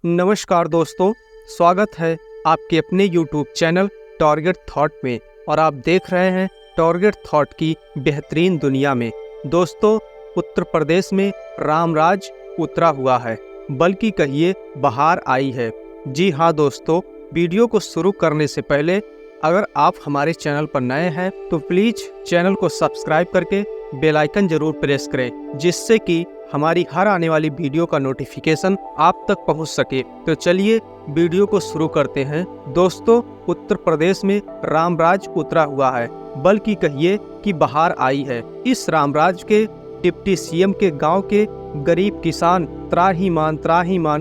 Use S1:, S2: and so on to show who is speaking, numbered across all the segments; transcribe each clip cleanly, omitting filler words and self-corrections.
S1: नमस्कार दोस्तों, स्वागत है आपके अपने YouTube चैनल टारगेट थॉट में और आप देख रहे हैं टारगेट थॉट की बेहतरीन दुनिया में। दोस्तों, उत्तर प्रदेश में रामराज उतरा हुआ है, बल्कि कहिए बहार आई है। जी हाँ दोस्तों, वीडियो को शुरू करने से पहले अगर आप हमारे चैनल पर नए हैं तो प्लीज़ चैनल को सब्सक्राइब करके बेल आइकन जरूर प्रेस करें, जिससे कि हमारी हर आने वाली वीडियो का नोटिफिकेशन आप तक पहुंच सके। तो चलिए वीडियो को शुरू करते हैं। दोस्तों, उत्तर प्रदेश में रामराज उतरा हुआ है, बल्कि कहिए कि बहार आई है। इस रामराज के डिप्टी सीएम के गांव के गरीब किसान त्राहिमाम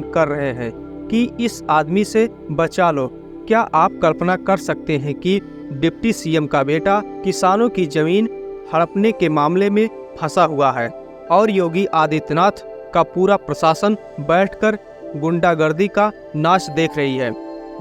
S1: कर रहे हैं कि इस आदमी से बचा लो। क्या आप कल्पना कर सकते हैं कि डिप्टी सीएम का बेटा किसानों की जमीन हड़पने के मामले में फंसा हुआ है और योगी आदित्यनाथ का पूरा प्रशासन बैठकर गुंडागर्दी का नाच देख रही है।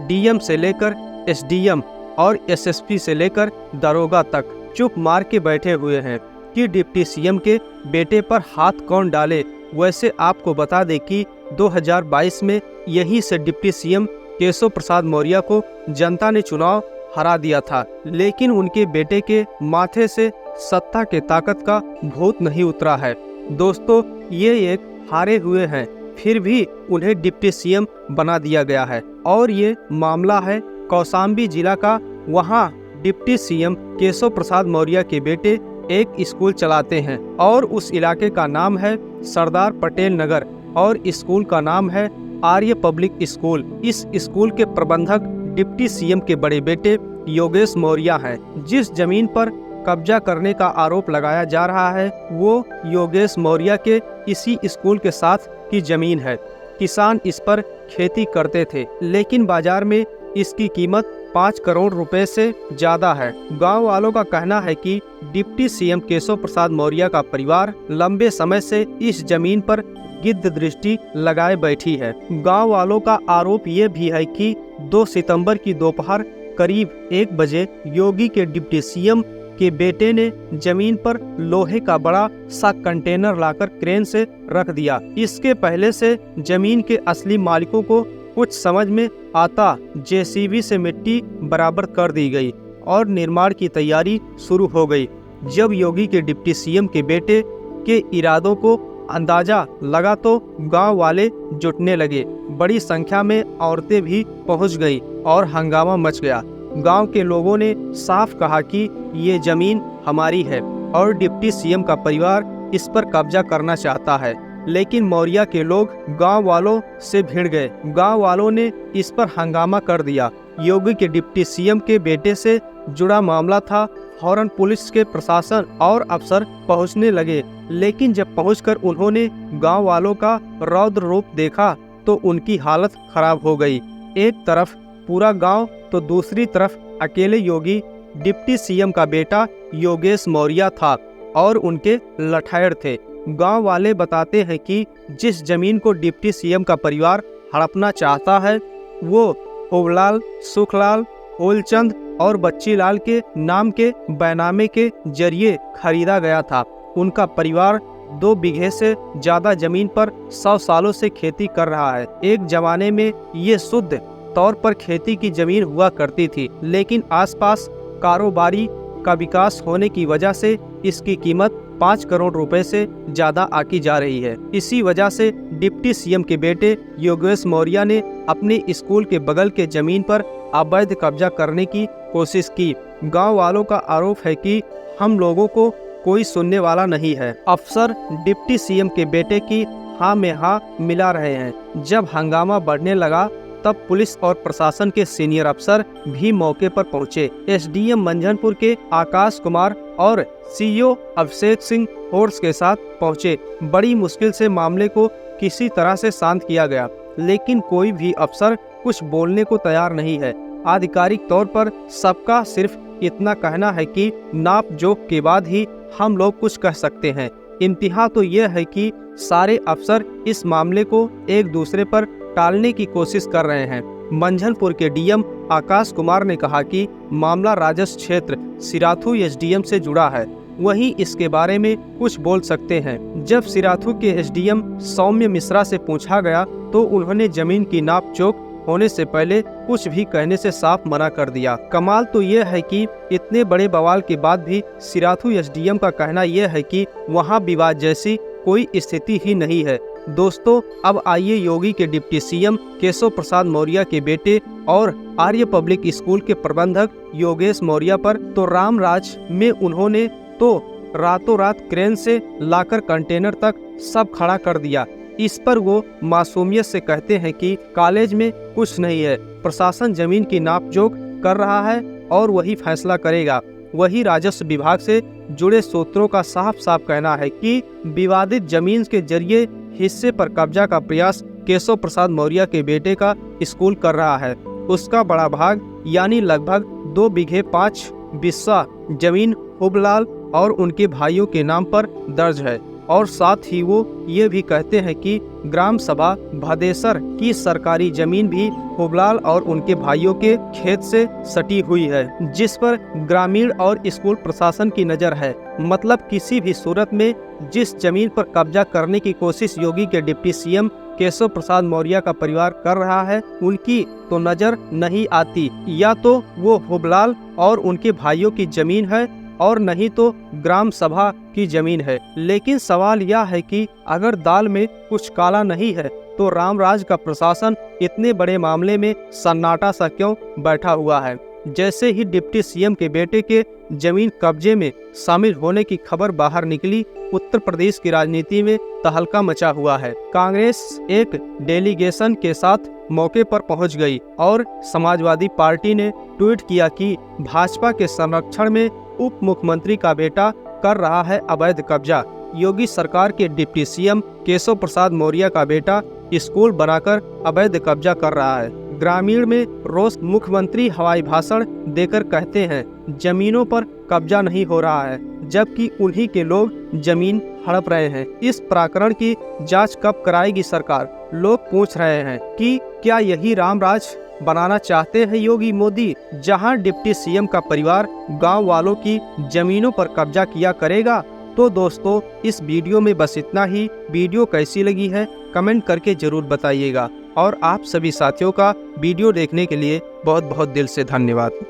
S1: डीएम से लेकर एसडीएम और एसएसपी से लेकर दरोगा तक चुप मार के बैठे हुए हैं कि डिप्टी सीएम के बेटे पर हाथ कौन डाले। वैसे आपको बता दें कि 2022 में यही से डिप्टी सीएम केशव प्रसाद मौर्य को जनता ने चुनाव हरा दिया था, लेकिन उनके बेटे के माथे से सत्ता के ताकत का भूत नहीं उतरा है। दोस्तों, ये एक हारे हुए हैं, फिर भी उन्हें डिप्टी सीएम बना दिया गया है और ये मामला है कौशाम्बी जिला का। वहाँ डिप्टी सीएम केशव प्रसाद मौर्य के बेटे एक स्कूल चलाते हैं और उस इलाके का नाम है सरदार पटेल नगर और स्कूल का नाम है आर्य पब्लिक स्कूल। इस स्कूल के प्रबंधक डिप्टी सीएम के बड़े बेटे योगेश मौर्य हैं। जिस जमीन पर कब्जा करने का आरोप लगाया जा रहा है वो योगेश मौर्य के इसी स्कूल के साथ की जमीन है। किसान इस पर खेती करते थे, लेकिन बाजार में इसकी कीमत 5 करोड़ रुपए से ज्यादा है। गांव वालों का कहना है कि डिप्टी सीएम केशव प्रसाद मौर्य का परिवार लंबे समय से इस जमीन पर गिद्ध दृष्टि लगाए बैठी है। गांव वालों का आरोप ये भी है कि 2 सितंबर की दोपहर करीब 1 बजे योगी के डिप्टी सीएम के बेटे ने जमीन पर लोहे का बड़ा सा कंटेनर लाकर क्रेन से रख दिया। इसके पहले से जमीन के असली मालिकों को कुछ समझ में आता जेसीबी से मिट्टी बराबर कर दी गई और निर्माण की तैयारी शुरू हो गई। जब योगी के डिप्टी सीएम के बेटे के इरादों को अंदाजा लगा तो गांव वाले जुटने लगे। बड़ी संख्या में औरतें भी पहुंच गई और हंगामा मच गया। गांव के लोगों ने साफ कहा कि ये जमीन हमारी है और डिप्टी सीएम का परिवार इस पर कब्जा करना चाहता है, लेकिन मौर्य के लोग गांव वालों से भिड़ गए। गांव वालों ने इस पर हंगामा कर दिया। योगी के डिप्टी सीएम के बेटे से जुड़ा मामला था। फौरन पुलिस के प्रशासन और अफसर पहुंचने लगे, लेकिन जब पहुंचकर उन्होंने गांव वालों का रौद्र रूप देखा तो उनकी हालत खराब हो गई। एक तरफ पूरा गांव तो दूसरी तरफ अकेले योगी डिप्टी सीएम का बेटा योगेश मौर्य था और उनके लठायर थे। गांव वाले बताते हैं कि जिस जमीन को डिप्टी सीएम का परिवार हड़पना चाहता है वो ओबलाल, सुखलाल, होलचंद और बच्चीलाल के नाम के बैनामे के जरिए खरीदा गया था। उनका परिवार 2 बीघे से ज्यादा जमीन पर 100 सालों से खेती कर रहा है। एक जमाने में ये शुद्ध तौर पर खेती की जमीन हुआ करती थी, लेकिन आसपास कारोबारी का विकास होने की वजह से इसकी कीमत 5 करोड़ रुपए से ज्यादा आकी जा रही है। इसी वजह से डिप्टी सीएम के बेटे योगेश मौर्य ने अपने स्कूल के बगल के जमीन पर अवैध कब्जा करने की कोशिश की। गांव वालों का आरोप है कि हम लोगों को कोई सुनने वाला नहीं है। अफसर डिप्टी सीएम के बेटे की हाँ में हाँ मिला रहे हैं। जब हंगामा बढ़ने लगा तब पुलिस और प्रशासन के सीनियर अफसर भी मौके पर पहुंचे। एसडीएम मंझनपुर के आकाश कुमार और सीईओ अभिषेक सिंह फोर्स के साथ पहुंचे। बड़ी मुश्किल से मामले को किसी तरह से शांत किया गया, लेकिन कोई भी अफसर कुछ बोलने को तैयार नहीं है। आधिकारिक तौर पर सबका सिर्फ इतना कहना है कि नाप जोख के बाद ही हम लोग कुछ कह सकते हैं। इंतहा तो यह है कि सारे अफसर इस मामले को एक दूसरे पर टालने की कोशिश कर रहे हैं। मंझनपुर के डीएम आकाश कुमार ने कहा कि मामला राजस्व क्षेत्र सिराथू एसडीएम से जुड़ा है वही इसके बारे में कुछ बोल सकते हैं। जब सिराथू के एसडीएम सौम्य मिश्रा से पूछा गया तो उन्होंने जमीन की नाप जोख होने से पहले कुछ भी कहने से साफ मना कर दिया। कमाल तो यह है कि इतने बड़े बवाल के बाद भी सिराथू एसडीएम का कहना यह है कि वहां विवाद जैसी कोई स्थिति ही नहीं है। दोस्तों, अब आइए योगी के डिप्टी सीएम केशव प्रसाद मौर्य के बेटे और आर्य पब्लिक स्कूल के प्रबंधक योगेश मौर्य पर। तो रामराज में उन्होंने तो रातों रात क्रेन से लाकर कंटेनर तक सब खड़ा कर दिया। इस पर वो मासूमियत से कहते हैं कि कॉलेज में कुछ नहीं है, प्रशासन जमीन की नापजोख कर रहा है और वही फैसला करेगा। वही राजस्व विभाग से जुड़े सूत्रों का साफ साफ कहना है कि विवादित जमीन के जरिए हिस्से पर कब्जा का प्रयास केशव प्रसाद मौर्य के बेटे का स्कूल कर रहा है। उसका बड़ा भाग यानी लगभग 2 बीघे 5 बिस्सा जमीन हुबलाल और उनके भाइयों के नाम पर दर्ज है। और साथ ही वो ये भी कहते हैं कि ग्राम सभा भदेसर की सरकारी जमीन भी हुबलाल और उनके भाइयों के खेत से सटी हुई है, जिस पर ग्रामीण और स्कूल प्रशासन की नज़र है। मतलब किसी भी सूरत में जिस जमीन पर कब्जा करने की कोशिश योगी के डिप्टी सीएम केशव प्रसाद मौर्य का परिवार कर रहा है, उनकी तो नज़र नहीं आती। या तो वो हुबलाल और उनके भाइयों की जमीन है और नहीं तो ग्राम सभा की जमीन है। लेकिन सवाल यह है कि अगर दाल में कुछ काला नहीं है तो रामराज का प्रशासन इतने बड़े मामले में सन्नाटा सा क्यों बैठा हुआ है। जैसे ही डिप्टी सीएम के बेटे के जमीन कब्जे में शामिल होने की खबर बाहर निकली, उत्तर प्रदेश की राजनीति में तहलका मचा हुआ है। कांग्रेस एक डेलीगेशन के साथ मौके पर पहुंच गई और समाजवादी पार्टी ने ट्वीट किया कि भाजपा के संरक्षण में उप मुख्यमंत्री का बेटा कर रहा है अवैध कब्जा। योगी सरकार के डिप्टी सीएम केशव प्रसाद मौर्य का बेटा स्कूल बनाकर अवैध कब्जा कर रहा है। ग्रामीण में रोज मुख्यमंत्री हवाई भाषण देकर कहते हैं जमीनों पर कब्जा नहीं हो रहा है, जबकि उन्हीं के लोग जमीन हड़प रहे हैं। इस प्रकरण की जांच कब कराएगी सरकार? लोग पूछ रहे हैं कि क्या यही रामराज बनाना चाहते हैं योगी मोदी, जहां डिप्टी सीएम का परिवार गांव वालों की जमीनों पर कब्जा किया करेगा? तो दोस्तों, इस वीडियो में बस इतना ही। वीडियो कैसी लगी है कमेंट करके जरूर बताइएगा और आप सभी साथियों का वीडियो देखने के लिए बहुत बहुत दिल से धन्यवाद।